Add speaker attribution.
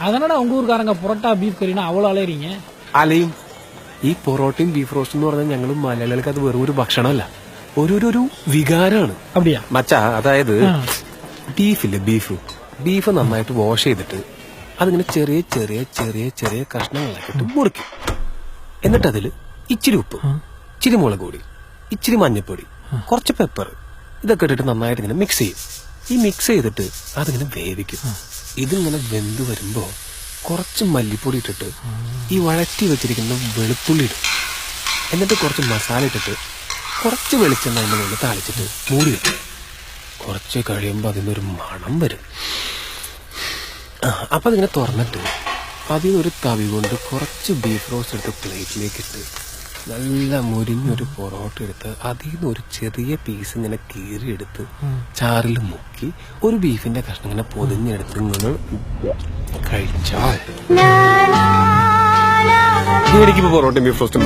Speaker 1: அதனால உங்க ஊருக்காரங்க புரோட்டா பீஃப் கறினா அவ்வளோ அலையறீங்க.
Speaker 2: അലയും ഈ പൊറോട്ടയും ബീഫ് റോസ്റ്റ് എന്ന് പറഞ്ഞാൽ ഞങ്ങൾ മലയാളികൾക്ക് അത് വെറും ഒരു ഭക്ഷണമല്ല, ഒരു വികാരമാണ്.
Speaker 1: அப்படியா?
Speaker 2: മച്ചാ, അതായത് ബീഫ് നന്നായിട്ട് വാഷ് ചെയ്തിട്ട് അതിങ്ങനെ ചെറിയ ചെറിയ ചെറിയ ചെറിയ കഷ്ണങ്ങളാക്കിയിട്ട് മുറിക്കും. എന്നിട്ട് അതിൽ ഇച്ചിരി ഉപ്പ്, ഇച്ചിരി മുളക് പൊടി, ഇച്ചിരി മഞ്ഞൾപ്പൊടി, കുറച്ച് പെപ്പർ ഇതൊക്കെ ഇട്ടിട്ട് നന്നായിട്ട് ഇങ്ങനെ മിക്സ് ചെയ്യും. ഈ മിക്സ് ചെയ്തിട്ട് അതിങ്ങനെ വേവിക്കും. ഇതിങ്ങനെ വെന്ത് വരുമ്പോ കുറച്ച് മല്ലിപ്പൊടി ഇട്ടിട്ട് ഈ വഴറ്റി വെച്ചിരിക്കുന്ന വെളുത്തുള്ളി ഇടും. എന്നിട്ട് കുറച്ച് മസാല ഇട്ടിട്ട് കുറച്ച് വെളിച്ചെണ്ണ അതിൻ്റെ മുകളിൽ താളിച്ചിട്ട് മൂടി വെക്കും. കുറച്ച് കഴിയുമ്പോൾ അതിനൊരു മണം വരും. അപ്പം അതിങ്ങനെ തുറന്നിട്ട് അതിനൊരു തവി കൊണ്ട് കുറച്ച് ബീഫ് റോസ്റ്റ് എടുത്ത് പ്ലേറ്റിലേക്ക് ഇട്ട് നല്ല മുരിഞ്ഞൊരു പൊറോട്ട എടുത്ത് അതിൽ നിന്ന് ഒരു ചെറിയ പീസ് ഇങ്ങനെ കീറിയെടുത്ത് ചാറിൽ മുക്കി ഒരു ബീഫിന്റെ കഷ്ണം ഇങ്ങനെ പൊതിഞ്ഞെടുത്ത് നിങ്ങൾ കഴിച്ചാൽ പൊറോട്ടയും ബീഫ് റോസ്റ്റും